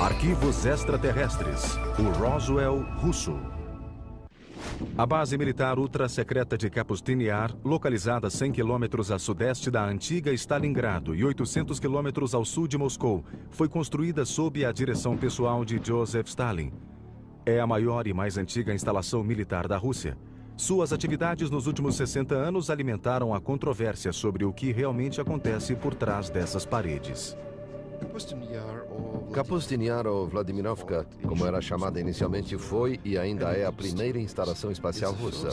Arquivos extraterrestres. O Roswell russo. A base militar ultra-secreta de Kapustin Yar, localizada 100 quilômetros a sudeste da antiga Stalingrado e 800 quilômetros ao sul de Moscou, foi construída sob a direção pessoal de Joseph Stalin. É a maior e mais antiga instalação militar da Rússia. Suas atividades nos últimos 60 anos alimentaram a controvérsia sobre o que realmente acontece por trás dessas paredes. Kapustin Yar, ou Vladimirovka, como era chamada inicialmente, foi e ainda é a primeira instalação espacial russa.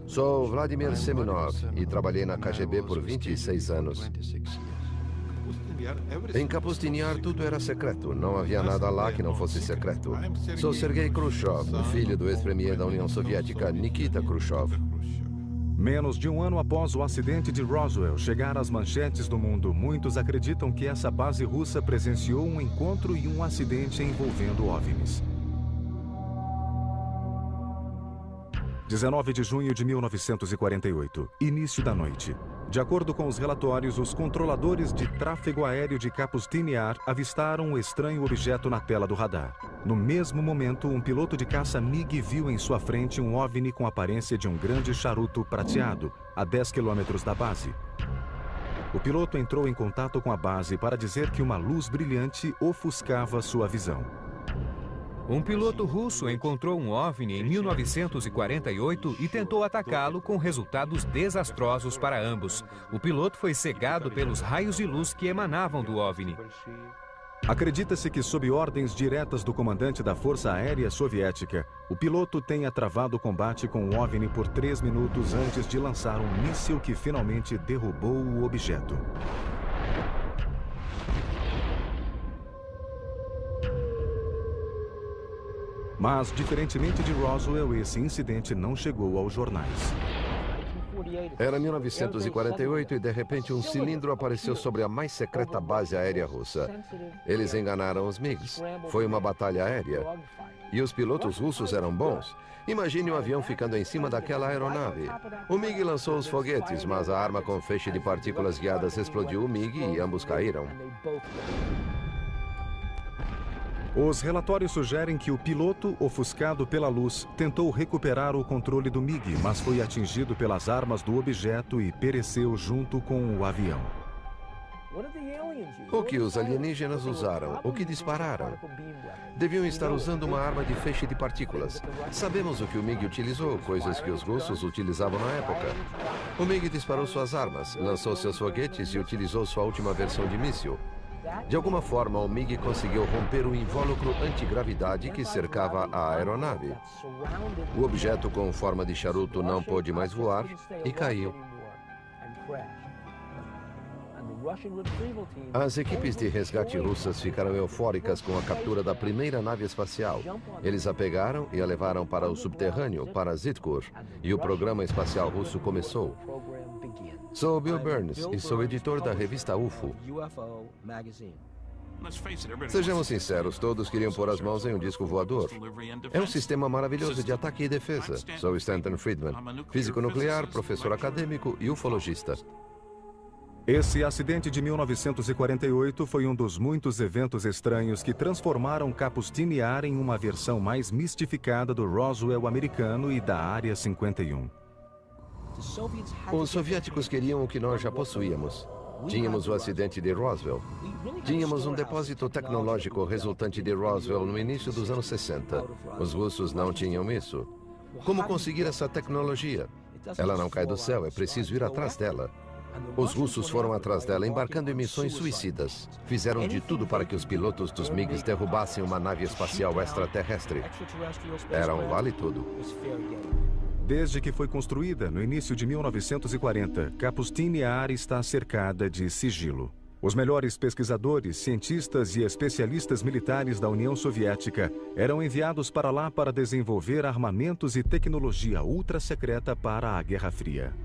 Sou Vladimir Semenov e trabalhei na KGB por 26 anos. Em Kapustin Yar tudo era secreto, não havia nada lá que não fosse secreto. Sou Sergei Khrushchev, o filho do ex-premier da União Soviética, Nikita Khrushchev. Menos de um ano após o acidente de Roswell chegar às manchetes do mundo, muitos acreditam que essa base russa presenciou um encontro e um acidente envolvendo OVNIs. 19 de junho de 1948, início da noite. De acordo com os relatórios, os controladores de tráfego aéreo de Kapustin Yar avistaram um estranho objeto na tela do radar. No mesmo momento, um piloto de caça MiG viu em sua frente um OVNI com aparência de um grande charuto prateado, a 10 quilômetros da base. O piloto entrou em contato com a base para dizer que uma luz brilhante ofuscava sua visão. Um piloto russo encontrou um OVNI em 1948 e tentou atacá-lo com resultados desastrosos para ambos. O piloto foi cegado pelos raios de luz que emanavam do OVNI. Acredita-se que, sob ordens diretas do comandante da Força Aérea Soviética, o piloto tenha travado o combate com o OVNI por 3 minutos antes de lançar um míssil que finalmente derrubou o objeto. Mas, diferentemente de Roswell, esse incidente não chegou aos jornais. Era 1948 e, de repente, um cilindro apareceu sobre a mais secreta base aérea russa. Eles enganaram os MiGs. Foi uma batalha aérea. E os pilotos russos eram bons. Imagine um avião ficando em cima daquela aeronave. O MiG lançou os foguetes, mas a arma com feixe de partículas guiadas explodiu o MiG e ambos caíram. Os relatórios sugerem que o piloto, ofuscado pela luz, tentou recuperar o controle do MiG, mas foi atingido pelas armas do objeto e pereceu junto com o avião. O que os alienígenas usaram? O que dispararam? Deviam estar usando uma arma de feixe de partículas. Sabemos o que o MiG utilizou, coisas que os russos utilizavam na época. O MiG disparou suas armas, lançou seus foguetes e utilizou sua última versão de míssil. De alguma forma, o MiG conseguiu romper o invólucro antigravidade que cercava a aeronave. O objeto com forma de charuto não pôde mais voar e caiu. As equipes de resgate russas ficaram eufóricas com a captura da primeira nave espacial. Eles a pegaram e a levaram para o subterrâneo, para Zitkur, e o programa espacial russo começou. Sou Bill Burns e sou editor da revista UFO. Sejamos sinceros, todos queriam pôr as mãos em um disco voador. É um sistema maravilhoso de ataque e defesa. Sou Stanton Friedman, físico nuclear, professor acadêmico e ufologista. Esse acidente de 1948 foi um dos muitos eventos estranhos que transformaram Kapustin Yar em uma versão mais mistificada do Roswell americano e da Área 51. Os soviéticos queriam o que nós já possuíamos. Tínhamos o acidente de Roswell. Tínhamos um depósito tecnológico resultante de Roswell no início dos anos 60. Os russos não tinham isso. Como conseguir essa tecnologia? Ela não cai do céu, é preciso ir atrás dela. Os russos foram atrás dela, embarcando em missões suicidas. Fizeram de tudo para que os pilotos dos MiGs derrubassem uma nave espacial extraterrestre. Era um vale-tudo. Desde que foi construída, no início de 1940, Kapustin Yar está cercada de sigilo. Os melhores pesquisadores, cientistas e especialistas militares da União Soviética eram enviados para lá para desenvolver armamentos e tecnologia ultra-secreta para a Guerra Fria.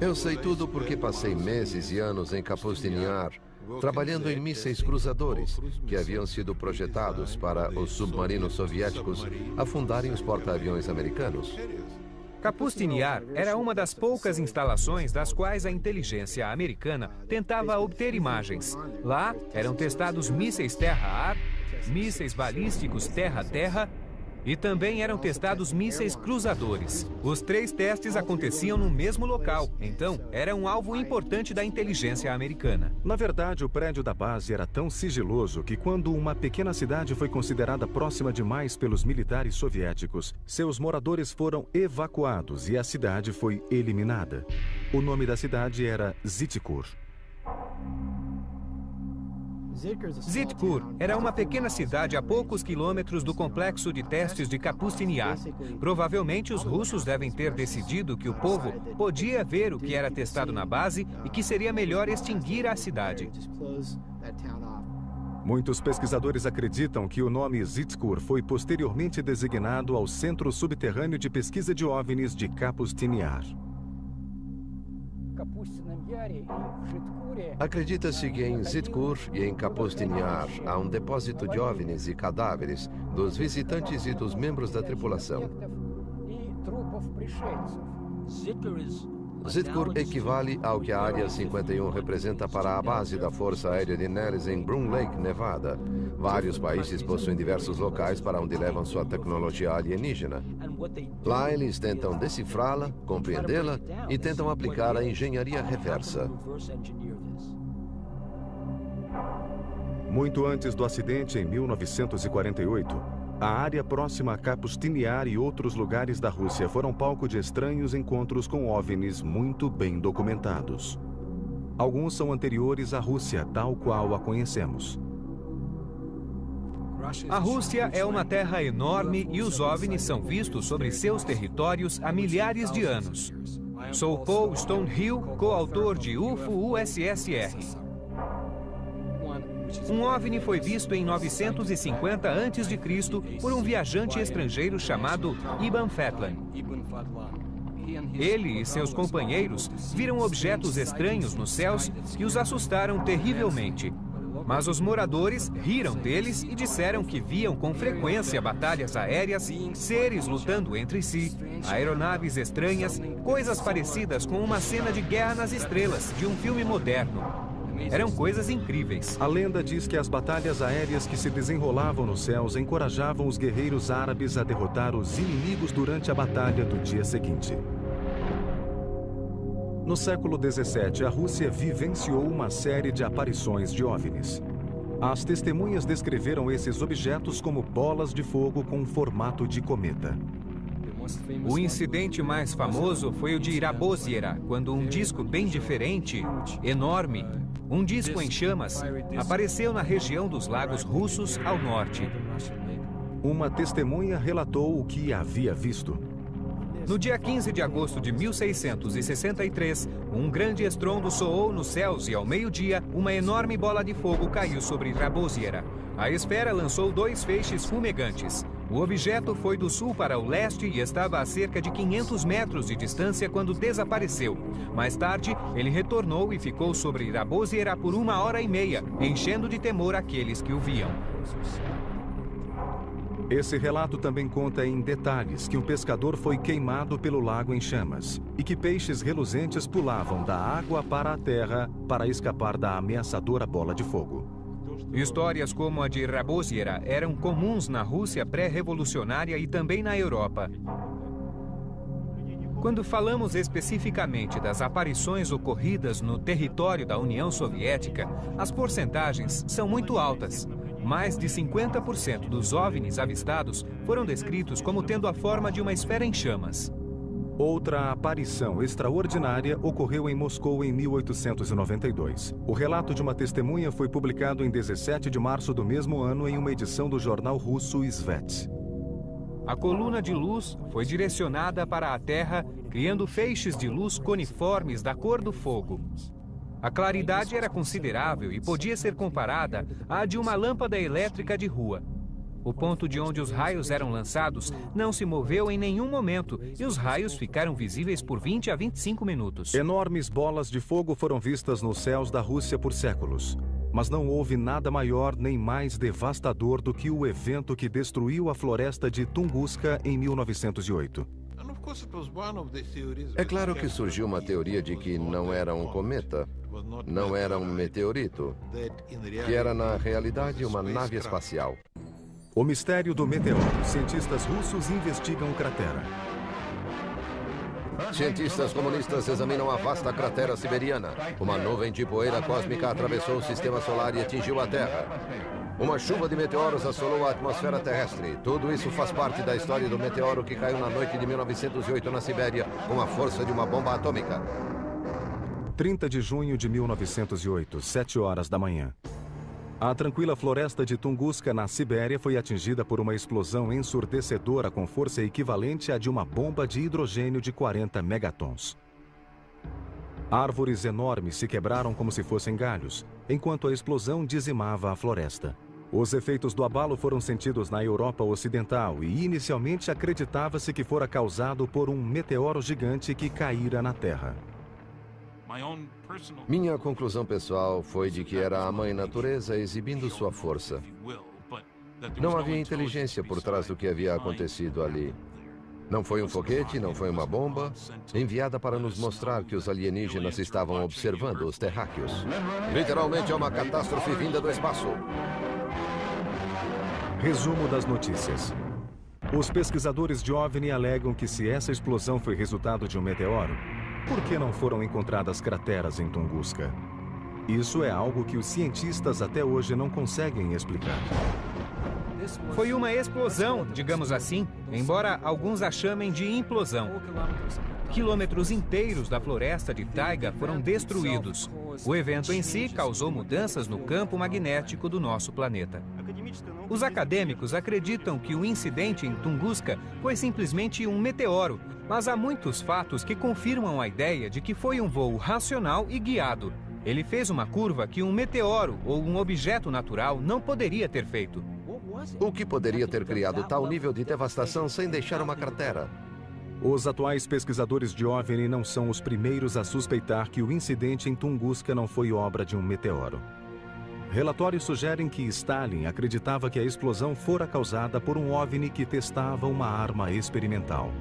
Eu sei tudo porque passei meses e anos em Kapustin Yar, trabalhando em mísseis cruzadores que haviam sido projetados para os submarinos soviéticos afundarem os porta-aviões americanos. Kapustin Yar era uma das poucas instalações das quais a inteligência americana tentava obter imagens. Lá eram testados mísseis terra-ar, mísseis balísticos terra-terra e também eram testados mísseis cruzadores. Os 3 testes aconteciam no mesmo local, então era um alvo importante da inteligência americana. Na verdade, o prédio da base era tão sigiloso que quando uma pequena cidade foi considerada próxima demais pelos militares soviéticos, seus moradores foram evacuados e a cidade foi eliminada. O nome da cidade era Zitkur. Zitkur era uma pequena cidade a poucos quilômetros do complexo de testes de Kapustin Yar. Provavelmente os russos devem ter decidido que o povo podia ver o que era testado na base e que seria melhor extinguir a cidade. Muitos pesquisadores acreditam que o nome Zitkur foi posteriormente designado ao Centro Subterrâneo de Pesquisa de OVNIs de Kapustin Yar. Acredita-se que em Zitkur e em Kapustin Yar há um depósito de OVNIs e cadáveres dos visitantes e dos membros da tripulação. Zitkur equivale ao que a Área 51 representa para a base da Força Aérea de Nellis em Groom Lake, Nevada. Vários países possuem diversos locais para onde levam sua tecnologia alienígena. Lá eles tentam decifrá-la, compreendê-la e tentam aplicar a engenharia reversa. Muito antes do acidente, em 1948, a área próxima a Kapustin Yar e outros lugares da Rússia foram palco de estranhos encontros com OVNIs muito bem documentados. Alguns são anteriores à Rússia, tal qual a conhecemos. A Rússia é uma terra enorme e os OVNIs são vistos sobre seus territórios há milhares de anos. Sou Paul Stonehill, coautor de UFO-USSR. Um OVNI foi visto em 950 a.C. por um viajante estrangeiro chamado Ibn Fetlan. Ele e seus companheiros viram objetos estranhos nos céus que os assustaram terrivelmente. Mas os moradores riram deles e disseram que viam com frequência batalhas aéreas, seres lutando entre si, aeronaves estranhas, coisas parecidas com uma cena de Guerra nas Estrelas, de um filme moderno. Eram coisas incríveis. A lenda diz que as batalhas aéreas que se desenrolavam nos céus encorajavam os guerreiros árabes a derrotar os inimigos durante a batalha do dia seguinte. No século XVII, a Rússia vivenciou uma série de aparições de OVNIs. As testemunhas descreveram esses objetos como bolas de fogo com formato de cometa. O incidente mais famoso foi o de Rabozyera, quando um disco bem diferente, enorme, um disco em chamas, apareceu na região dos lagos russos ao norte. Uma testemunha relatou o que havia visto. No dia 15 de agosto de 1663, um grande estrondo soou nos céus e, ao meio-dia, uma enorme bola de fogo caiu sobre Rabozyera. A esfera lançou 2 feixes fumegantes. O objeto foi do sul para o leste e estava a cerca de 500 metros de distância quando desapareceu. Mais tarde, ele retornou e ficou sobre Rabozyera por 1h30, enchendo de temor aqueles que o viam. Esse relato também conta em detalhes que um pescador foi queimado pelo lago em chamas e que peixes reluzentes pulavam da água para a terra para escapar da ameaçadora bola de fogo. Histórias como a de Rabozyera eram comuns na Rússia pré-revolucionária e também na Europa. Quando falamos especificamente das aparições ocorridas no território da União Soviética, as porcentagens são muito altas. Mais de 50% dos OVNIs avistados foram descritos como tendo a forma de uma esfera em chamas. Outra aparição extraordinária ocorreu em Moscou em 1892. O relato de uma testemunha foi publicado em 17 de março do mesmo ano em uma edição do jornal russo Svet. A coluna de luz foi direcionada para a Terra, criando feixes de luz coniformes da cor do fogo. A claridade era considerável e podia ser comparada à de uma lâmpada elétrica de rua. O ponto de onde os raios eram lançados não se moveu em nenhum momento e os raios ficaram visíveis por 20 a 25 minutos. Enormes bolas de fogo foram vistas nos céus da Rússia por séculos. Mas não houve nada maior nem mais devastador do que o evento que destruiu a floresta de Tunguska em 1908. É claro que surgiu uma teoria de que não era um cometa, não era um meteorito, que era na realidade uma nave espacial. O mistério do meteoro. Cientistas russos investigam o cratera. Cientistas comunistas examinam a vasta cratera siberiana. Uma nuvem de poeira cósmica atravessou o sistema solar e atingiu a Terra. Uma chuva de meteoros assolou a atmosfera terrestre. Tudo isso faz parte da história do meteoro que caiu na noite de 1908 na Sibéria com a força de uma bomba atômica. 30 de junho de 1908, 7 horas da manhã. A tranquila floresta de Tunguska, na Sibéria, foi atingida por uma explosão ensurdecedora com força equivalente à de uma bomba de hidrogênio de 40 megatons. Árvores enormes se quebraram como se fossem galhos, enquanto a explosão dizimava a floresta. Os efeitos do abalo foram sentidos na Europa Ocidental e inicialmente acreditava-se que fora causado por um meteoro gigante que caíra na Terra. Minha conclusão pessoal foi de que era a Mãe Natureza exibindo sua força. Não havia inteligência por trás do que havia acontecido ali. Não foi um foguete, não foi uma bomba, enviada para nos mostrar que os alienígenas estavam observando os terráqueos. Literalmente é uma catástrofe vinda do espaço. Resumo das notícias. Os pesquisadores de OVNI alegam que se essa explosão foi resultado de um meteoro, por que não foram encontradas crateras em Tunguska? Isso é algo que os cientistas até hoje não conseguem explicar. Foi uma explosão, digamos assim, embora alguns a chamem de implosão. Quilômetros inteiros da floresta de taiga foram destruídos. O evento em si causou mudanças no campo magnético do nosso planeta. Os acadêmicos acreditam que o incidente em Tunguska foi simplesmente um meteoro, mas há muitos fatos que confirmam a ideia de que foi um voo racional e guiado. Ele fez uma curva que um meteoro ou um objeto natural não poderia ter feito. O que poderia ter criado tal nível de devastação sem deixar uma cratera? Os atuais pesquisadores de OVNI não são os primeiros a suspeitar que o incidente em Tunguska não foi obra de um meteoro. Relatórios sugerem que Stalin acreditava que a explosão fora causada por um OVNI que testava uma arma experimental.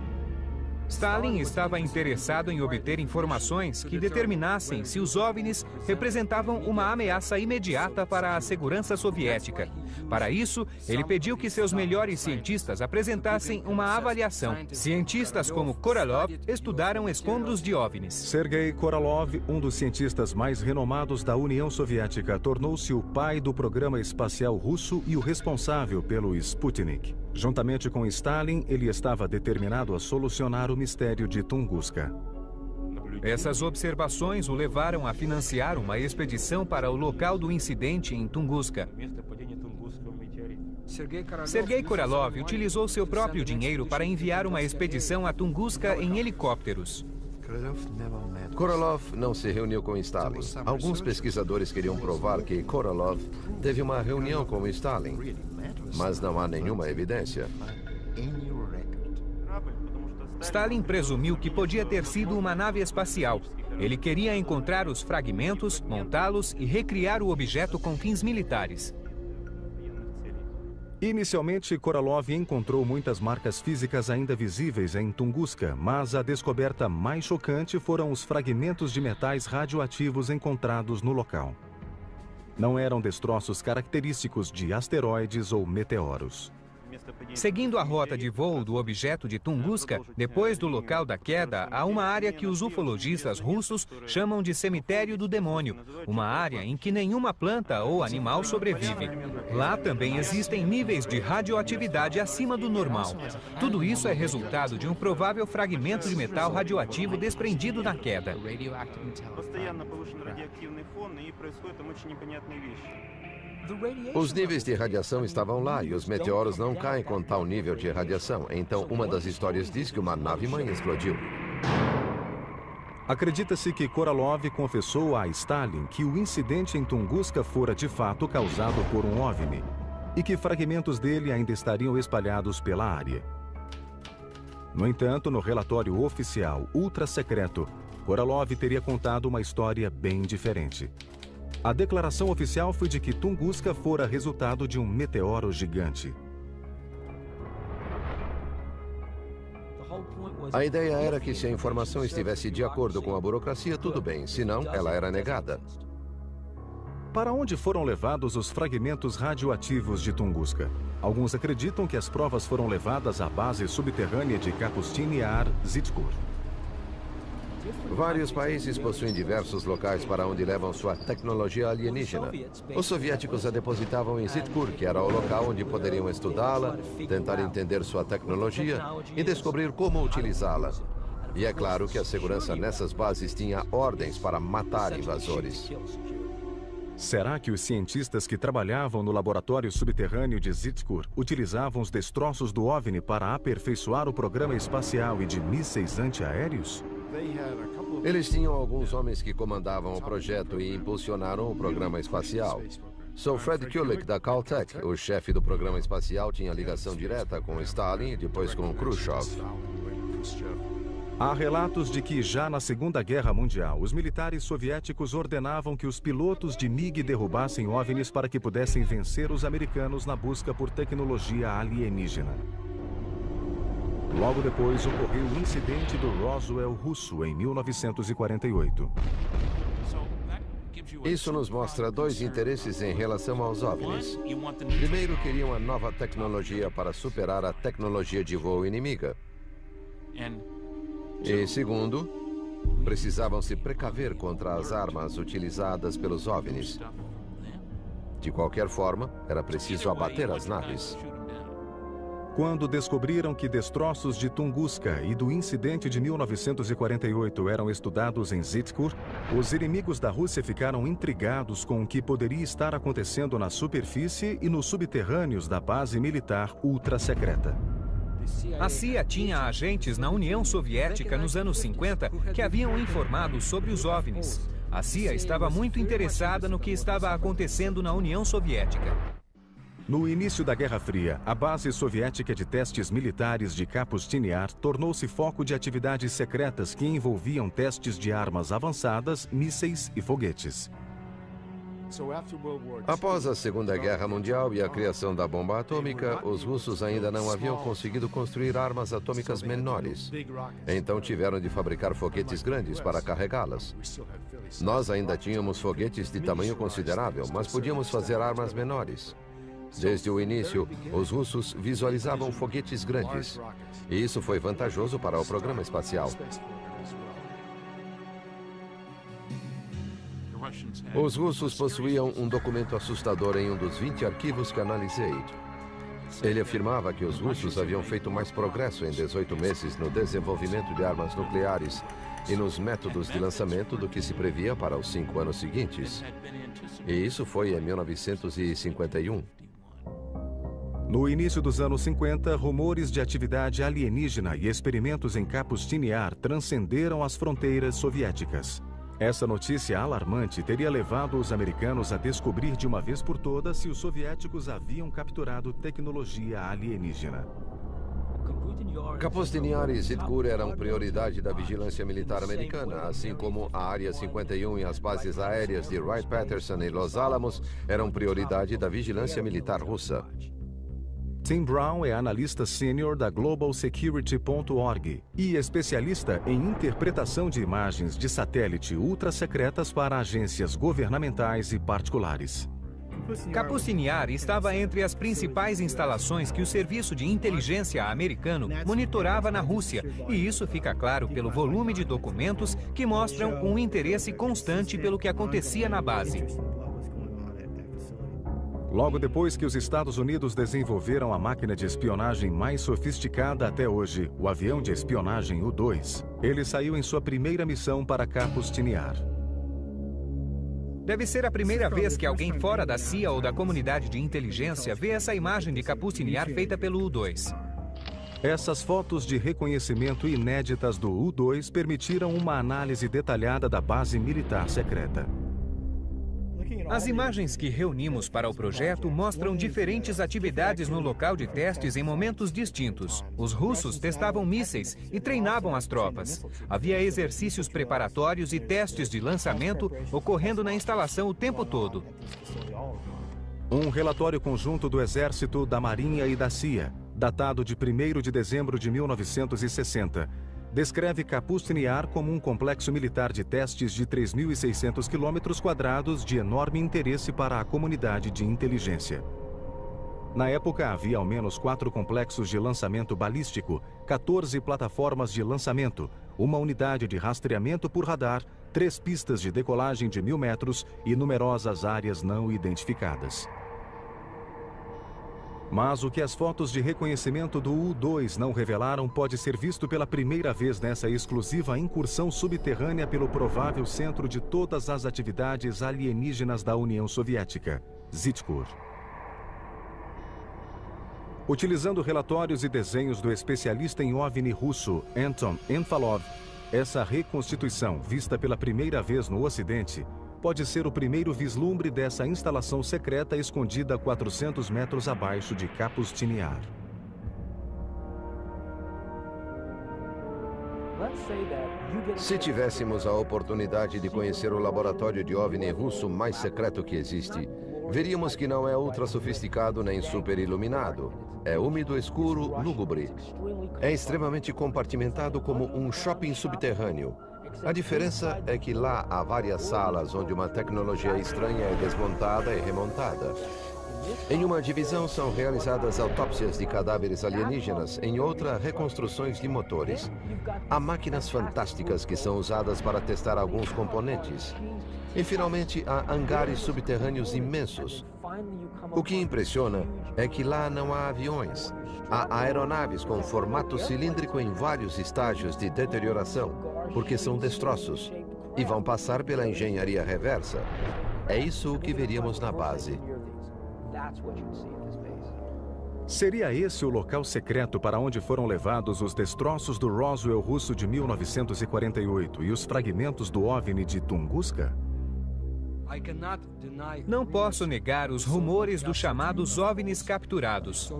Stalin estava interessado em obter informações que determinassem se os OVNIs representavam uma ameaça imediata para a segurança soviética. Para isso, ele pediu que seus melhores cientistas apresentassem uma avaliação. Cientistas como Korolev estudaram escombros de OVNIs. Sergei Korolev, um dos cientistas mais renomados da União Soviética, tornou-se o pai do programa espacial russo e o responsável pelo Sputnik. Juntamente com Stalin, ele estava determinado a solucionar o mistério de Tunguska. Essas observações o levaram a financiar uma expedição para o local do incidente em Tunguska. Sergei Korolev utilizou seu próprio dinheiro para enviar uma expedição a Tunguska em helicópteros. Korolev não se reuniu com Stalin. Alguns pesquisadores queriam provar que Korolev teve uma reunião com Stalin, mas não há nenhuma evidência. Stalin presumiu que podia ter sido uma nave espacial. Ele queria encontrar os fragmentos, montá-los e recriar o objeto com fins militares. Inicialmente, Korolev encontrou muitas marcas físicas ainda visíveis em Tunguska, mas a descoberta mais chocante foram os fragmentos de metais radioativos encontrados no local. Não eram destroços característicos de asteroides ou meteoros. Seguindo a rota de voo do objeto de Tunguska, depois do local da queda, há uma área que os ufologistas russos chamam de cemitério do demônio, uma área em que nenhuma planta ou animal sobrevive. Lá também existem níveis de radioatividade acima do normal. Tudo isso é resultado de um provável fragmento de metal radioativo desprendido na queda. Os níveis de radiação estavam lá e os meteoros não caem com tal nível de radiação. Então, uma das histórias diz que uma nave-mãe explodiu. Acredita-se que Korolev confessou a Stalin que o incidente em Tunguska fora de fato causado por um OVNI e que fragmentos dele ainda estariam espalhados pela área. No entanto, no relatório oficial ultra-secreto, Korolev teria contado uma história bem diferente. A declaração oficial foi de que Tunguska fora resultado de um meteoro gigante. A ideia era que se a informação estivesse de acordo com a burocracia, tudo bem, senão ela era negada. Para onde foram levados os fragmentos radioativos de Tunguska? Alguns acreditam que as provas foram levadas à base subterrânea de Kapustin Yar, Zitkur. Vários países possuem diversos locais para onde levam sua tecnologia alienígena. Os soviéticos a depositavam em Zitkur, que era o local onde poderiam estudá-la, tentar entender sua tecnologia e descobrir como utilizá-la. E é claro que a segurança nessas bases tinha ordens para matar invasores. Será que os cientistas que trabalhavam no laboratório subterrâneo de Zitkur utilizavam os destroços do OVNI para aperfeiçoar o programa espacial e de mísseis antiaéreos? Eles tinham alguns homens que comandavam o projeto e impulsionaram o programa espacial. Sir Fred Kulik, da Caltech, o chefe do programa espacial, tinha ligação direta com Stalin e depois com Khrushchev. Há relatos de que, já na Segunda Guerra Mundial, os militares soviéticos ordenavam que os pilotos de MiG derrubassem OVNIs para que pudessem vencer os americanos na busca por tecnologia alienígena. Logo depois, ocorreu o incidente do Roswell russo, em 1948. Isso nos mostra dois interesses em relação aos OVNIs. Primeiro, queriam a nova tecnologia para superar a tecnologia de voo inimiga. E segundo, precisavam se precaver contra as armas utilizadas pelos OVNIs. De qualquer forma, era preciso abater as naves. Quando descobriram que destroços de Tunguska e do incidente de 1948 eram estudados em Zitkur, os inimigos da Rússia ficaram intrigados com o que poderia estar acontecendo na superfície e nos subterrâneos da base militar ultra-secreta. A CIA tinha agentes na União Soviética nos anos 50 que haviam informado sobre os OVNIs. A CIA estava muito interessada no que estava acontecendo na União Soviética. No início da Guerra Fria, a base soviética de testes militares de Kapustin Yar tornou-se foco de atividades secretas que envolviam testes de armas avançadas, mísseis e foguetes. Após a Segunda Guerra Mundial e a criação da bomba atômica, os russos ainda não haviam conseguido construir armas atômicas menores. Então tiveram de fabricar foguetes grandes para carregá-las. Nós ainda tínhamos foguetes de tamanho considerável, mas podíamos fazer armas menores. Desde o início, os russos visualizavam foguetes grandes. E isso foi vantajoso para o programa espacial. Os russos possuíam um documento assustador em um dos 20 arquivos que analisei. Ele afirmava que os russos haviam feito mais progresso em 18 meses no desenvolvimento de armas nucleares e nos métodos de lançamento do que se previa para os 5 anos seguintes. E isso foi em 1951. No início dos anos 50, rumores de atividade alienígena e experimentos em Kapustin Yar transcenderam as fronteiras soviéticas. Essa notícia alarmante teria levado os americanos a descobrir de uma vez por todas se os soviéticos haviam capturado tecnologia alienígena. Kapustin Yar e Zitkur eram prioridade da vigilância militar americana, assim como a Área 51 e as bases aéreas de Wright-Patterson e Los Alamos eram prioridade da vigilância militar russa. Tim Brown é analista sênior da GlobalSecurity.org e especialista em interpretação de imagens de satélite ultra-secretas para agências governamentais e particulares. Kapustin Yar estava entre as principais instalações que o serviço de inteligência americano monitorava na Rússia, e isso fica claro pelo volume de documentos que mostram um interesse constante pelo que acontecia na base. Logo depois que os Estados Unidos desenvolveram a máquina de espionagem mais sofisticada até hoje, o avião de espionagem U-2, ele saiu em sua primeira missão para Kapustin Yar. Deve ser a primeira vez que alguém fora da CIA ou da comunidade de inteligência vê essa imagem de Kapustin Yar feita pelo U-2. Essas fotos de reconhecimento inéditas do U-2 permitiram uma análise detalhada da base militar secreta. As imagens que reunimos para o projeto mostram diferentes atividades no local de testes em momentos distintos. Os russos testavam mísseis e treinavam as tropas. Havia exercícios preparatórios e testes de lançamento ocorrendo na instalação o tempo todo. Um relatório conjunto do Exército, da Marinha e da CIA, datado de 1º de dezembro de 1960, descreve Kapustin Yar como um complexo militar de testes de 3.600 km² de enorme interesse para a comunidade de inteligência. Na época, havia ao menos 4 complexos de lançamento balístico, 14 plataformas de lançamento, uma unidade de rastreamento por radar, 3 pistas de decolagem de 1.000 metros e numerosas áreas não identificadas. Mas o que as fotos de reconhecimento do U-2 não revelaram pode ser visto pela primeira vez nessa exclusiva incursão subterrânea pelo provável centro de todas as atividades alienígenas da União Soviética, Zhitkur. Utilizando relatórios e desenhos do especialista em OVNI russo Anton Enfalov, essa reconstituição, vista pela primeira vez no Ocidente, pode ser o primeiro vislumbre dessa instalação secreta escondida a 400 metros abaixo de Kapustin Yar. Se tivéssemos a oportunidade de conhecer o laboratório de OVNI russo mais secreto que existe, veríamos que não é ultra sofisticado nem super iluminado. É úmido, escuro, lúgubre. É extremamente compartimentado como um shopping subterrâneo. A diferença é que lá há várias salas onde uma tecnologia estranha é desmontada e remontada. Em uma divisão são realizadas autópsias de cadáveres alienígenas, em outra, reconstruções de motores. Há máquinas fantásticas que são usadas para testar alguns componentes. E, finalmente, há hangares subterrâneos imensos. O que impressiona é que lá não há aviões. Há aeronaves com formato cilíndrico em vários estágios de deterioração, porque são destroços, e vão passar pela engenharia reversa. É isso o que veríamos na base. Seria esse o local secreto para onde foram levados os destroços do Roswell russo de 1948 e os fragmentos do OVNI de Tunguska? Não posso negar os rumores dos chamados OVNIs capturados.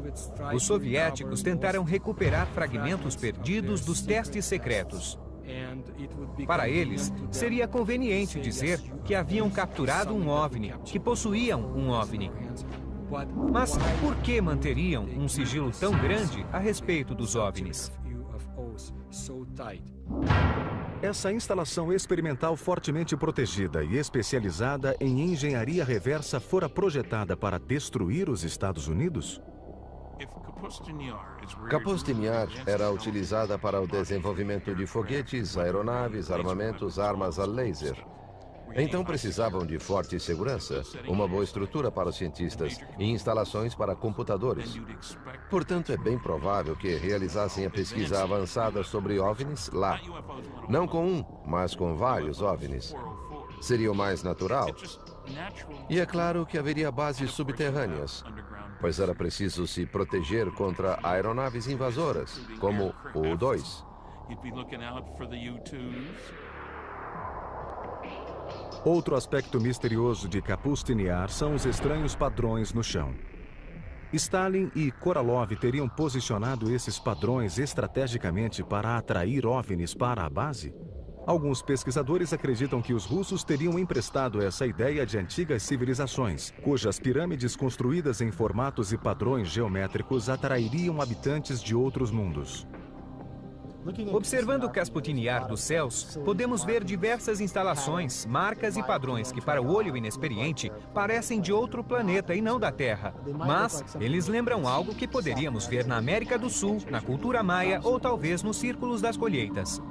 Os soviéticos tentaram recuperar fragmentos perdidos dos testes secretos. Para eles, seria conveniente dizer que haviam capturado um OVNI, que possuíam um OVNI. Mas por que manteriam um sigilo tão grande a respeito dos OVNIs? Essa instalação experimental fortemente protegida e especializada em engenharia reversa fora projetada para destruir os Estados Unidos? Kapustin Yar era utilizada para o desenvolvimento de foguetes, aeronaves, armamentos, armas a laser. Então precisavam de forte segurança, uma boa estrutura para os cientistas e instalações para computadores. Portanto, é bem provável que realizassem a pesquisa avançada sobre OVNIs lá. Não com um, mas com vários OVNIs. Seria o mais natural. E é claro que haveria bases subterrâneas, pois era preciso se proteger contra aeronaves invasoras, como o U-2. Outro aspecto misterioso de Kapustin Yar são os estranhos padrões no chão. Stalin e Korolev teriam posicionado esses padrões estrategicamente para atrair OVNIs para a base? Alguns pesquisadores acreditam que os russos teriam emprestado essa ideia de antigas civilizações, cujas pirâmides construídas em formatos e padrões geométricos atrairiam habitantes de outros mundos. Observando Kapustin Yar dos céus, podemos ver diversas instalações, marcas e padrões que, para o olho inexperiente, parecem de outro planeta e não da Terra. Mas eles lembram algo que poderíamos ver na América do Sul, na cultura maia ou talvez nos círculos das colheitas.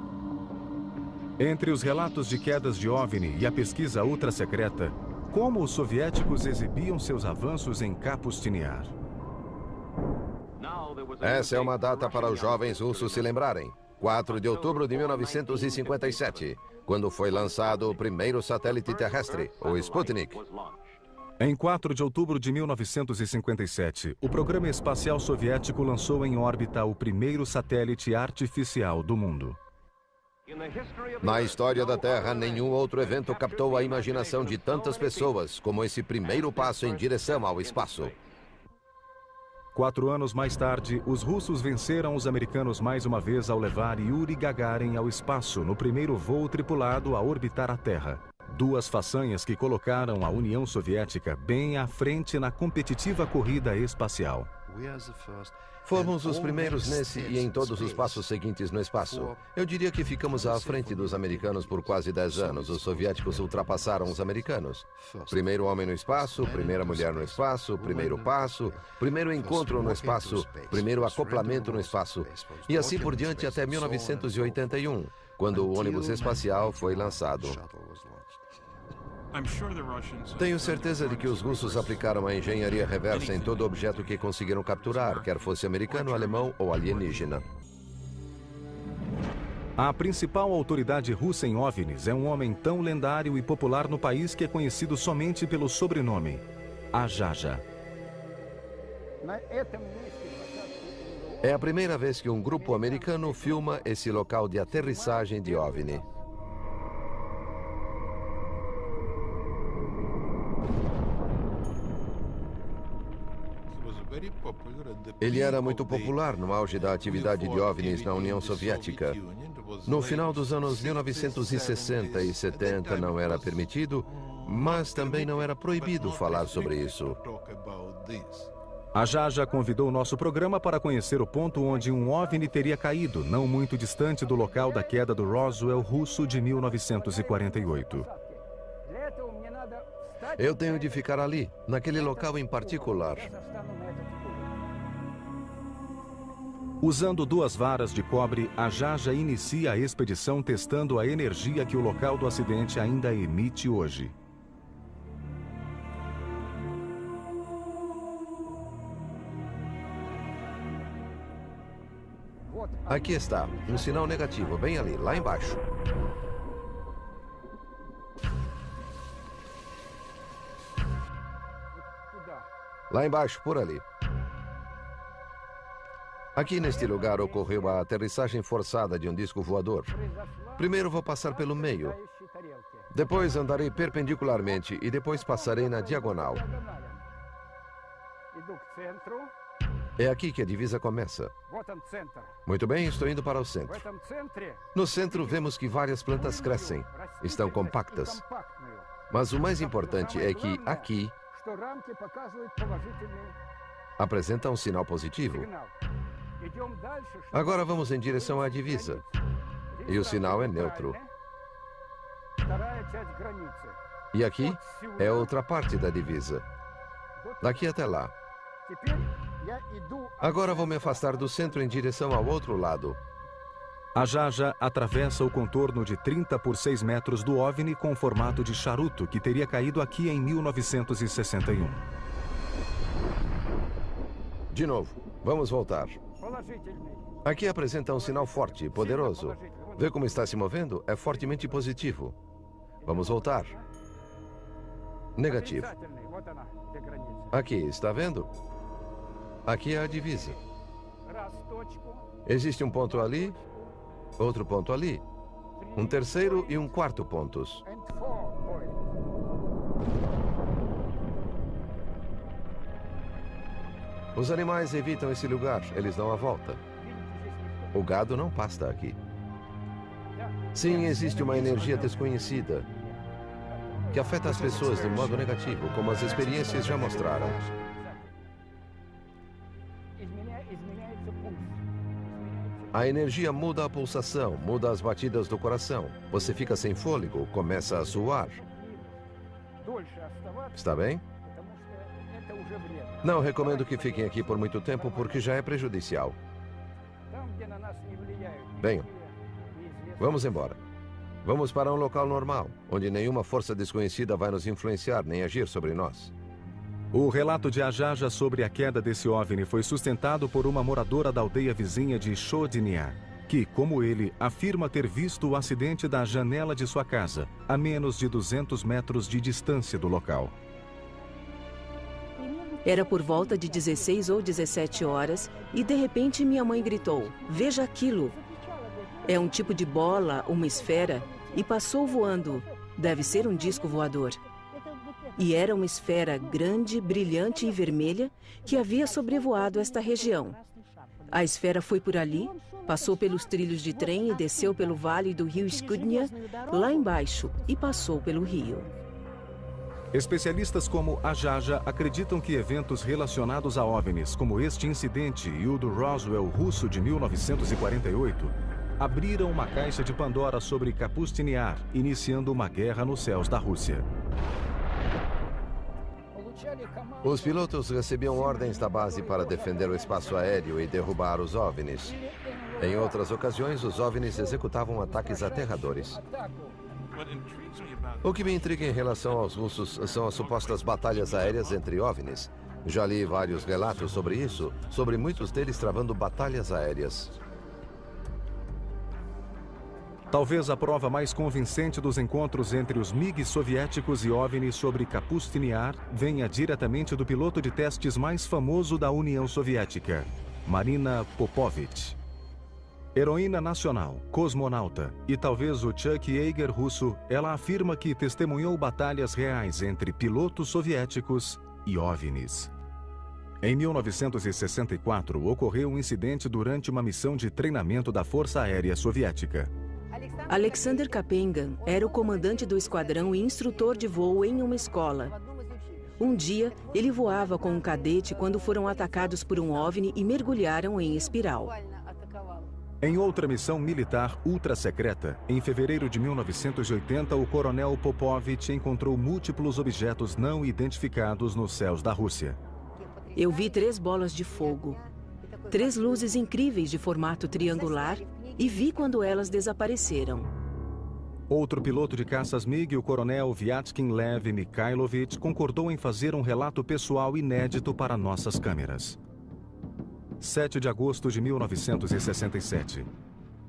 Entre os relatos de quedas de OVNI e a pesquisa ultra-secreta, como os soviéticos exibiam seus avanços em Kapustin Yar? Essa é uma data para os jovens russos se lembrarem. 4 de outubro de 1957, quando foi lançado o primeiro satélite terrestre, o Sputnik. Em 4 de outubro de 1957, o programa espacial soviético lançou em órbita o primeiro satélite artificial do mundo. Na história da Terra, nenhum outro evento captou a imaginação de tantas pessoas como esse primeiro passo em direção ao espaço. 4 anos mais tarde, os russos venceram os americanos mais uma vez ao levar Yuri Gagarin ao espaço no primeiro voo tripulado a orbitar a Terra. 2 façanhas que colocaram a União Soviética bem à frente na competitiva corrida espacial. Fomos os primeiros nesse e em todos os passos seguintes no espaço. Eu diria que ficamos à frente dos americanos por quase 10 anos. Os soviéticos ultrapassaram os americanos. Primeiro homem no espaço, primeira mulher no espaço, primeiro passo, primeiro encontro no espaço, primeiro acoplamento no espaço. E assim por diante até 1981, quando o ônibus espacial foi lançado. Tenho certeza de que os russos aplicaram a engenharia reversa em todo objeto que conseguiram capturar, quer fosse americano, alemão ou alienígena. A principal autoridade russa em OVNIs é um homem tão lendário e popular no país que é conhecido somente pelo sobrenome, Ajaja. É a primeira vez que um grupo americano filma esse local de aterrissagem de OVNI. Ele era muito popular no auge da atividade de OVNIs na União Soviética. No final dos anos 1960 e 70 não era permitido, mas também não era proibido falar sobre isso. Ajaja convidou nosso programa para conhecer o ponto onde um OVNI teria caído, não muito distante do local da queda do Roswell russo de 1948. Eu tenho de ficar ali, naquele local em particular. Usando 2 varas de cobre, Ajaja inicia a expedição testando a energia que o local do acidente ainda emite hoje. Aqui está, um sinal negativo, bem ali, lá embaixo. Lá embaixo, por ali. Aqui neste lugar ocorreu a aterrissagem forçada de um disco voador. Primeiro vou passar pelo meio. Depois andarei perpendicularmente e depois passarei na diagonal. É aqui que a divisa começa. Muito bem, estou indo para o centro. No centro vemos que várias plantas crescem. Estão compactas. Mas o mais importante é que aqui apresenta um sinal positivo. Agora vamos em direção à divisa. E o sinal é neutro. E aqui é outra parte da divisa. Daqui até lá. Agora vou me afastar do centro em direção ao outro lado. Ajaja atravessa o contorno de 30 por 6 metros do OVNI com formato de charuto que teria caído aqui em 1961. De novo, vamos voltar. Aqui apresenta um sinal forte, poderoso. Vê como está se movendo? É fortemente positivo. Vamos voltar. Negativo. Aqui, está vendo? Aqui é a divisa. Existe um ponto ali, outro ponto ali, um terceiro e um quarto pontos. Os animais evitam esse lugar, eles dão a volta. O gado não pasta aqui. Sim, existe uma energia desconhecida que afeta as pessoas de modo negativo, como as experiências já mostraram. A energia muda a pulsação, muda as batidas do coração. Você fica sem fôlego, começa a suar. Está bem? Não recomendo que fiquem aqui por muito tempo, porque já é prejudicial. Venham. Vamos embora. Vamos para um local normal, onde nenhuma força desconhecida vai nos influenciar nem agir sobre nós. O relato de Ajaja sobre a queda desse OVNI foi sustentado por uma moradora da aldeia vizinha de Shodnia, que, como ele, afirma ter visto o acidente da janela de sua casa, a menos de 200 metros de distância do local. Era por volta de 16 ou 17 horas e, de repente, minha mãe gritou: "Veja aquilo! É um tipo de bola, uma esfera, e passou voando. Deve ser um disco voador." E era uma esfera grande, brilhante e vermelha que havia sobrevoado esta região. A esfera foi por ali, passou pelos trilhos de trem e desceu pelo vale do rio Skudnia, lá embaixo, e passou pelo rio. Especialistas como a Jaja acreditam que eventos relacionados a OVNIs, como este incidente e o do Roswell russo de 1948, abriram uma caixa de Pandora sobre Kapustin Yar, iniciando uma guerra nos céus da Rússia. Os pilotos recebiam ordens da base para defender o espaço aéreo e derrubar os OVNIs. Em outras ocasiões, os OVNIs executavam ataques aterradores. O que me intriga em relação aos russos são as supostas batalhas aéreas entre OVNIs. Já li vários relatos sobre isso, sobre muitos deles travando batalhas aéreas. Talvez a prova mais convincente dos encontros entre os MiGs soviéticos e OVNIs sobre Kapustin Yar venha diretamente do piloto de testes mais famoso da União Soviética, Marina Popovich. Heroína nacional, cosmonauta e talvez o Chuck Yeager russo, ela afirma que testemunhou batalhas reais entre pilotos soviéticos e OVNIs. Em 1964, ocorreu um incidente durante uma missão de treinamento da Força Aérea Soviética. Alexander Kapengan era o comandante do esquadrão e instrutor de voo em uma escola. Um dia, ele voava com um cadete quando foram atacados por um OVNI e mergulharam em espiral. Em outra missão militar ultra-secreta, em fevereiro de 1980, o coronel Popovich encontrou múltiplos objetos não identificados nos céus da Rússia. Eu vi 3 bolas de fogo, 3 luzes incríveis de formato triangular e vi quando elas desapareceram. Outro piloto de caças MiG, o coronel Vyatkin Lev Mikhailovich, concordou em fazer um relato pessoal inédito para nossas câmeras. 7 de agosto de 1967.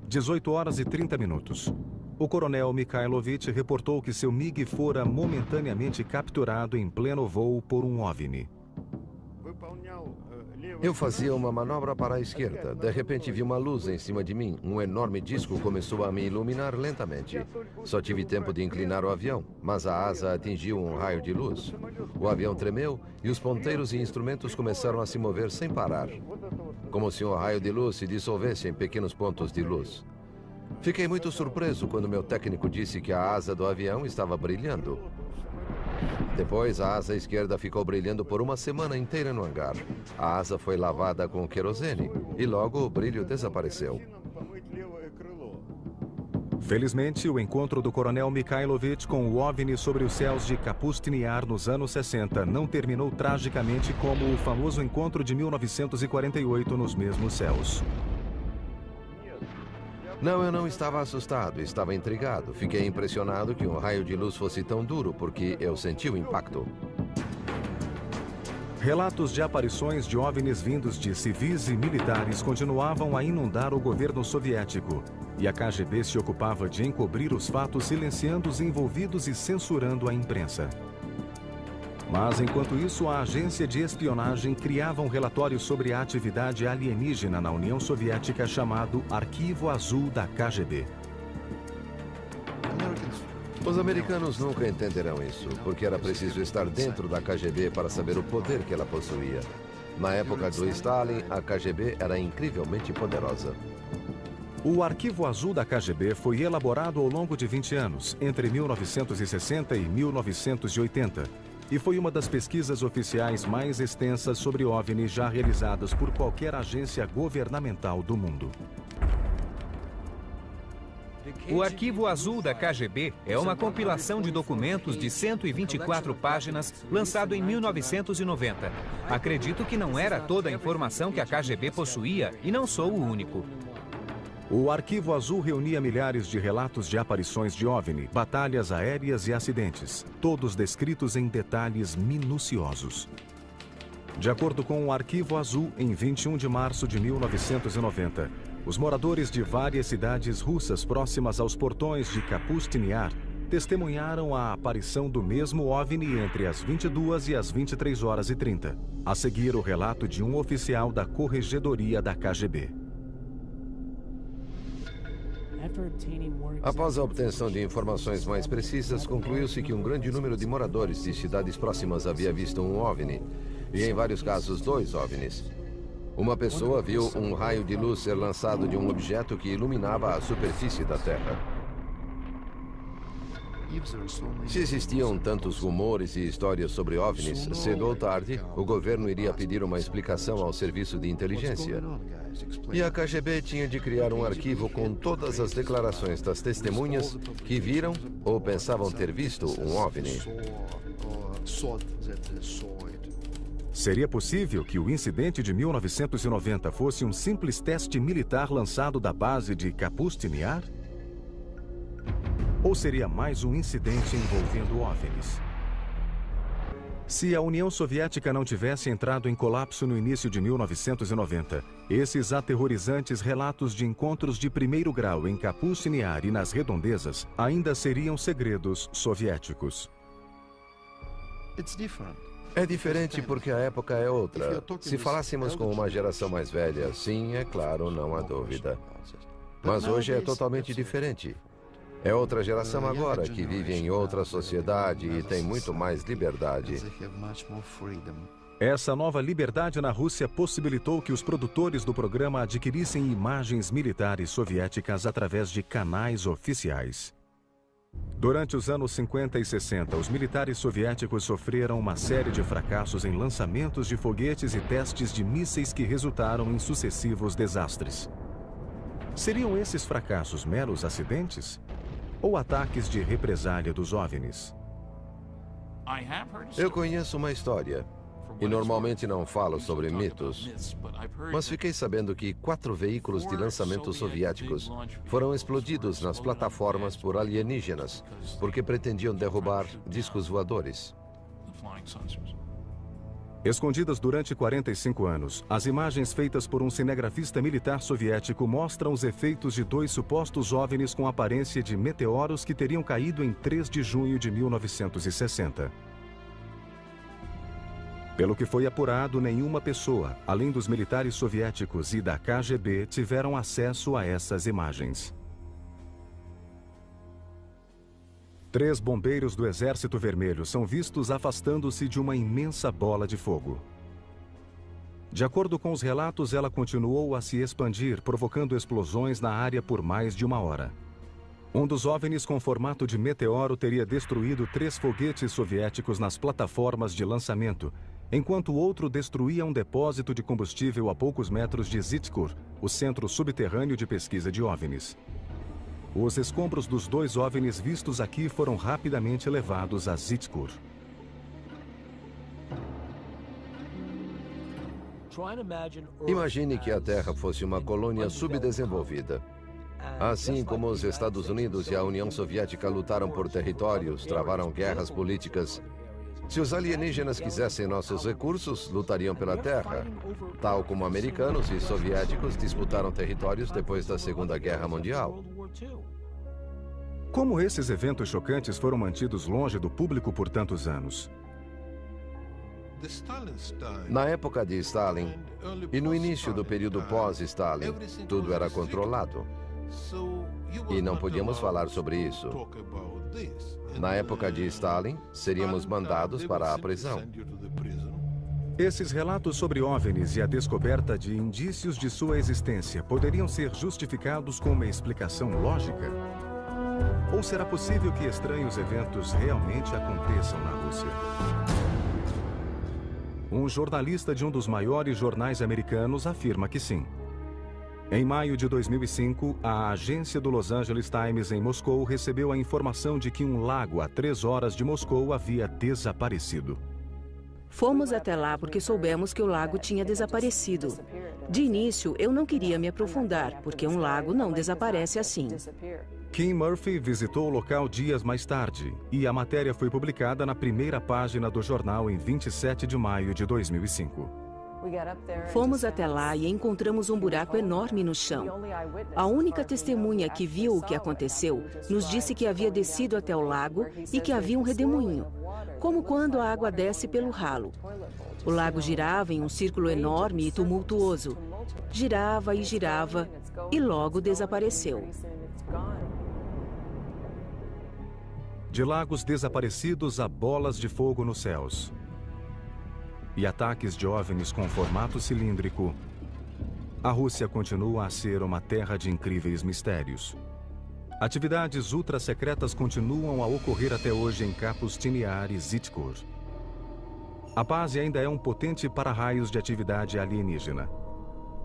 18 horas e 30 minutos. O coronel Mikhailovich reportou que seu MiG fora momentaneamente capturado em pleno voo por um OVNI. Eu fazia uma manobra para a esquerda. De repente vi uma luz em cima de mim. Um enorme disco começou a me iluminar lentamente. Só tive tempo de inclinar o avião, mas a asa atingiu um raio de luz. O avião tremeu e os ponteiros e instrumentos começaram a se mover sem parar, como se um raio de luz se dissolvesse em pequenos pontos de luz. Fiquei muito surpreso quando meu técnico disse que a asa do avião estava brilhando. Depois, a asa esquerda ficou brilhando por uma semana inteira no hangar. A asa foi lavada com querosene e logo o brilho desapareceu. Felizmente, o encontro do coronel Mikhailovich com o OVNI sobre os céus de Kapustin Yar nos anos 60 não terminou tragicamente como o famoso encontro de 1948 nos mesmos céus. Não, eu não estava assustado, estava intrigado. Fiquei impressionado que um raio de luz fosse tão duro, porque eu senti o impacto. Relatos de aparições de OVNIs vindos de civis e militares continuavam a inundar o governo soviético, e a KGB se ocupava de encobrir os fatos, silenciando os envolvidos e censurando a imprensa. Mas, enquanto isso, a agência de espionagem criava um relatório sobre a atividade alienígena na União Soviética chamado Arquivo Azul da KGB. Os americanos nunca entenderão isso, porque era preciso estar dentro da KGB para saber o poder que ela possuía. Na época do Stalin, a KGB era incrivelmente poderosa. O Arquivo Azul da KGB foi elaborado ao longo de 20 anos, entre 1960 e 1980, e foi uma das pesquisas oficiais mais extensas sobre OVNI já realizadas por qualquer agência governamental do mundo. O Arquivo Azul da KGB é uma compilação de documentos de 124 páginas, lançado em 1990. Acredito que não era toda a informação que a KGB possuía e não sou o único. O Arquivo Azul reunia milhares de relatos de aparições de OVNI, batalhas aéreas e acidentes, todos descritos em detalhes minuciosos. De acordo com o Arquivo Azul, em 21 de março de 1990, os moradores de várias cidades russas próximas aos portões de Kapustin Yar testemunharam a aparição do mesmo OVNI entre as 22 e as 23 horas e 30, a seguir o relato de um oficial da Corregedoria da KGB. Após a obtenção de informações mais precisas, concluiu-se que um grande número de moradores de cidades próximas havia visto um OVNI, e em vários casos 2 OVNIs. Uma pessoa viu um raio de luz ser lançado de um objeto que iluminava a superfície da Terra. Se existiam tantos rumores e histórias sobre OVNIs, cedo ou tarde, o governo iria pedir uma explicação ao serviço de inteligência. E a KGB tinha de criar um arquivo com todas as declarações das testemunhas que viram ou pensavam ter visto um OVNI. Seria possível que o incidente de 1990 fosse um simples teste militar lançado da base de Kapustin Yar? Ou seria mais um incidente envolvendo OVNIs? Se a União Soviética não tivesse entrado em colapso no início de 1990, esses aterrorizantes relatos de encontros de primeiro grau em Kapustin Yar e nas redondezas ainda seriam segredos soviéticos. É diferente porque a época é outra. Se falássemos com uma geração mais velha, sim, é claro, não há dúvida. Mas hoje é totalmente diferente. É outra geração agora que vive em outra sociedade e tem muito mais liberdade. Essa nova liberdade na Rússia possibilitou que os produtores do programa adquirissem imagens militares soviéticas através de canais oficiais. Durante os anos 50 e 60, os militares soviéticos sofreram uma série de fracassos em lançamentos de foguetes e testes de mísseis que resultaram em sucessivos desastres. Seriam esses fracassos meros acidentes? Ou ataques de represália dos OVNIs? Eu conheço uma história, e normalmente não falo sobre mitos, mas fiquei sabendo que 4 veículos de lançamento soviéticos foram explodidos nas plataformas por alienígenas, porque pretendiam derrubar discos voadores. Escondidas durante 45 anos, as imagens feitas por um cinegrafista militar soviético mostram os efeitos de 2 supostos OVNIs com aparência de meteoros que teriam caído em 3 de junho de 1960. Pelo que foi apurado, nenhuma pessoa, além dos militares soviéticos e da KGB, tiveram acesso a essas imagens. 3 bombeiros do Exército Vermelho são vistos afastando-se de uma imensa bola de fogo. De acordo com os relatos, ela continuou a se expandir, provocando explosões na área por mais de 1 hora. Um dos OVNIs com formato de meteoro teria destruído 3 foguetes soviéticos nas plataformas de lançamento, enquanto o outro destruía um depósito de combustível a poucos metros de Zhitkur, o centro subterrâneo de pesquisa de OVNIs. Os escombros dos 2 OVNIs vistos aqui foram rapidamente levados a Zhitkur. Imagine que a Terra fosse uma colônia subdesenvolvida. Assim como os Estados Unidos e a União Soviética lutaram por territórios, travaram guerras políticas, se os alienígenas quisessem nossos recursos, lutariam pela Terra, tal como americanos e soviéticos disputaram territórios depois da Segunda Guerra Mundial. Como esses eventos chocantes foram mantidos longe do público por tantos anos? Na época de Stalin e no início do período pós-Stalin, tudo era controlado. E não podíamos falar sobre isso. Na época de Stalin, seríamos mandados para a prisão. Esses relatos sobre OVNIs e a descoberta de indícios de sua existência poderiam ser justificados com uma explicação lógica? Ou será possível que estranhos eventos realmente aconteçam na Rússia? Um jornalista de um dos maiores jornais americanos afirma que sim. Em maio de 2005, a agência do Los Angeles Times em Moscou recebeu a informação de que um lago a 3 horas de Moscou havia desaparecido. Fomos até lá porque soubemos que o lago tinha desaparecido. De início, eu não queria me aprofundar, porque um lago não desaparece assim. Kim Murphy visitou o local dias mais tarde, e a matéria foi publicada na primeira página do jornal em 27 de maio de 2005. Fomos até lá e encontramos um buraco enorme no chão. A única testemunha que viu o que aconteceu nos disse que havia descido até o lago e que havia um redemoinho, como quando a água desce pelo ralo. O lago girava em um círculo enorme e tumultuoso. Girava e logo desapareceu. De lagos desaparecidos a bolas de fogo nos céus. E ataques de OVNIs com formato cilíndrico, a Rússia continua a ser uma terra de incríveis mistérios. Atividades ultra-secretas continuam a ocorrer até hoje em Kapustin Yar e Zitkor. A base ainda é um potente para-raios de atividade alienígena.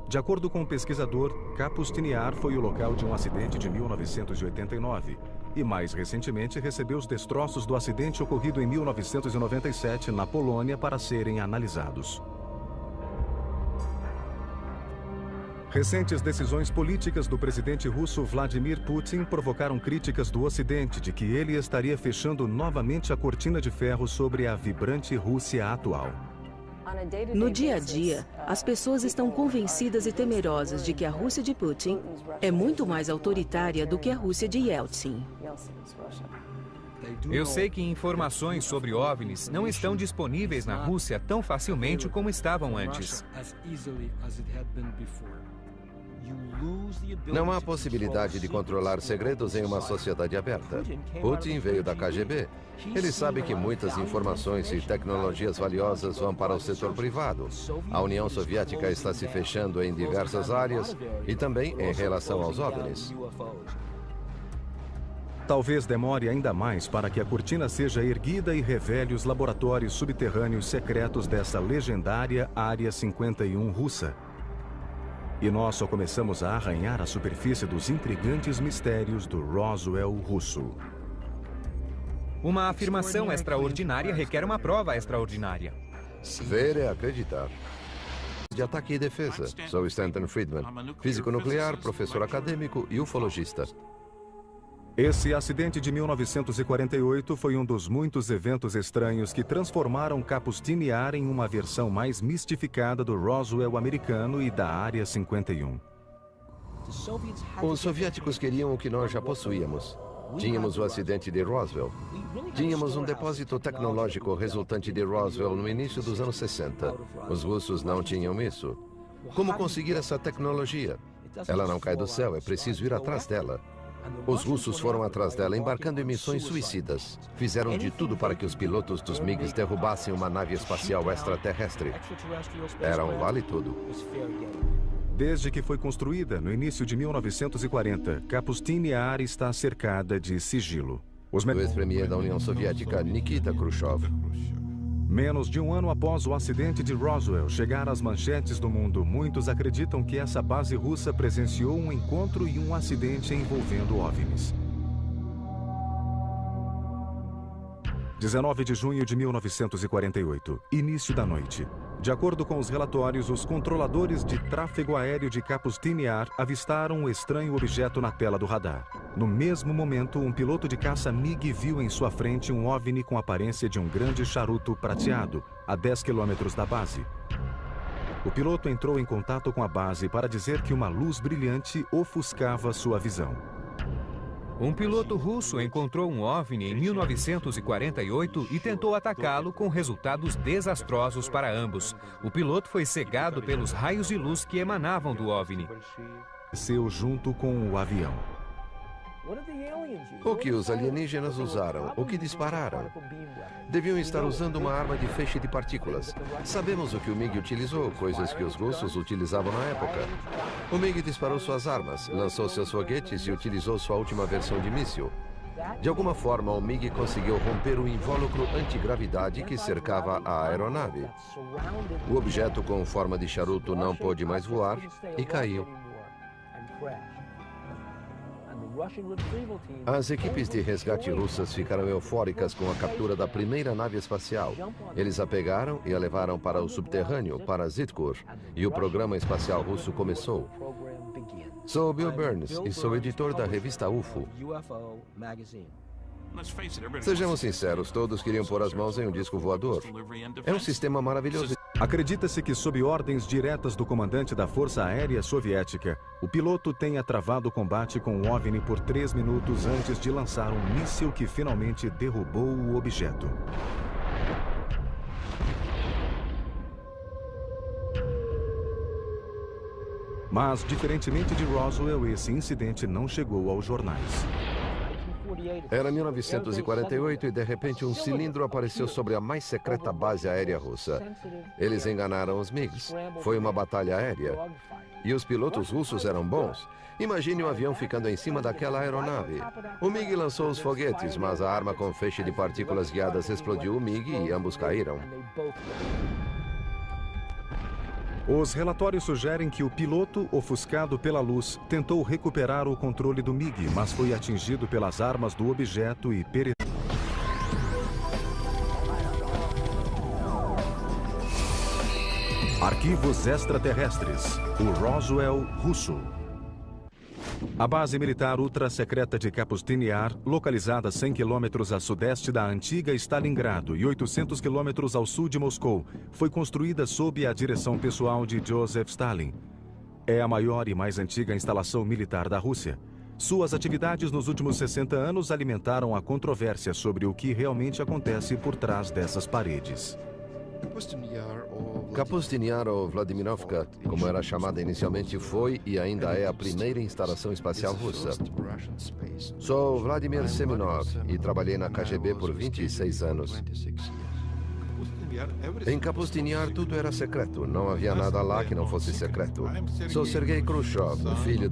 De acordo com o pesquisador, Kapustin Yar foi o local de um acidente de 1989 e, mais recentemente, recebeu os destroços do acidente ocorrido em 1997 na Polônia para serem analisados. Recentes decisões políticas do presidente russo Vladimir Putin provocaram críticas do Ocidente de que ele estaria fechando novamente a cortina de ferro sobre a vibrante Rússia atual. No dia a dia, as pessoas estão convencidas e temerosas de que a Rússia de Putin é muito mais autoritária do que a Rússia de Yeltsin. Eu sei que informações sobre OVNIs não estão disponíveis na Rússia tão facilmente como estavam antes. Não há possibilidade de controlar segredos em uma sociedade aberta. Putin veio da KGB. Ele sabe que muitas informações e tecnologias valiosas vão para o setor privado. A União Soviética está se fechando em diversas áreas e também em relação aos OVNIs. Talvez demore ainda mais para que a cortina seja erguida e revele os laboratórios subterrâneos secretos dessa legendária Área 51 russa. E nós só começamos a arranhar a superfície dos intrigantes mistérios do Roswell russo. Uma afirmação extraordinária requer uma prova extraordinária. Ver é acreditar. De ataque e defesa. Sou Stanton Friedman, físico nuclear, professor acadêmico e ufologista. Esse acidente de 1948 foi um dos muitos eventos estranhos que transformaram Kapustin Yar em uma versão mais mistificada do Roswell americano e da Área 51. Os soviéticos queriam o que nós já possuíamos. Tínhamos o acidente de Roswell. Tínhamos um depósito tecnológico resultante de Roswell no início dos anos 60. Os russos não tinham isso. Como conseguir essa tecnologia? Ela não cai do céu, é preciso ir atrás dela. Os russos foram atrás dela, embarcando em missões suicidas. Fizeram de tudo para que os pilotos dos MiGs derrubassem uma nave espacial extraterrestre. Era um vale-tudo. Desde que foi construída, no início de 1940, Kapustin Yar está cercada de sigilo. O ex-premier da União Soviética, Nikita Khrushchev. Menos de um ano após o acidente de Roswell chegar às manchetes do mundo, muitos acreditam que essa base russa presenciou um encontro e um acidente envolvendo OVNIs. 19 de junho de 1948, início da noite. De acordo com os relatórios, os controladores de tráfego aéreo de Kapustin Yar avistaram um estranho objeto na tela do radar. No mesmo momento, um piloto de caça MiG viu em sua frente um OVNI com aparência de um grande charuto prateado, a 10 quilômetros da base. O piloto entrou em contato com a base para dizer que uma luz brilhante ofuscava sua visão. Um piloto russo encontrou um OVNI em 1948 e tentou atacá-lo com resultados desastrosos para ambos. O piloto foi cegado pelos raios de luz que emanavam do OVNI. Desceu junto com o avião. O que os alienígenas usaram? O que dispararam? Deviam estar usando uma arma de feixe de partículas. Sabemos o que o MiG utilizou, coisas que os russos utilizavam na época. O MiG disparou suas armas, lançou seus foguetes e utilizou sua última versão de míssil. De alguma forma, o MiG conseguiu romper o invólucro antigravidade que cercava a aeronave. O objeto com forma de charuto não pôde mais voar e caiu. As equipes de resgate russas ficaram eufóricas com a captura da primeira nave espacial. Eles a pegaram e a levaram para o subterrâneo, para Zitkor, e o programa espacial russo começou. Sou Bill Burns e sou editor da revista UFO. Sejamos sinceros, todos queriam pôr as mãos em um disco voador. É um sistema maravilhoso. Acredita-se que, sob ordens diretas do comandante da Força Aérea Soviética, o piloto tenha travado o combate com o OVNI por 3 minutos antes de lançar um míssil que finalmente derrubou o objeto. Mas, diferentemente de Roswell, esse incidente não chegou aos jornais. Era 1948 e, de repente, um cilindro apareceu sobre a mais secreta base aérea russa. Eles enganaram os MiGs. Foi uma batalha aérea. E os pilotos russos eram bons. Imagine um avião ficando em cima daquela aeronave. O MiG lançou os foguetes, mas a arma com feixe de partículas guiadas explodiu o MiG e ambos caíram. Os relatórios sugerem que o piloto, ofuscado pela luz, tentou recuperar o controle do MiG, mas foi atingido pelas armas do objeto e pereceu. Arquivos extraterrestres. O Roswell russo. A base militar ultra-secreta de Kapustin Yar, localizada 100 quilômetros a sudeste da antiga Stalingrado e 800 quilômetros ao sul de Moscou, foi construída sob a direção pessoal de Joseph Stalin. É a maior e mais antiga instalação militar da Rússia. Suas atividades nos últimos 60 anos alimentaram a controvérsia sobre o que realmente acontece por trás dessas paredes. Kapustin Yar, ou Vladimirovka, como era chamada inicialmente, foi e ainda é a primeira instalação espacial russa. Sou Vladimir Semenov e trabalhei na KGB por 26 anos. Em Kapustin Yar tudo era secreto, não havia nada lá que não fosse secreto. Sou Sergei Khrushchev, o filho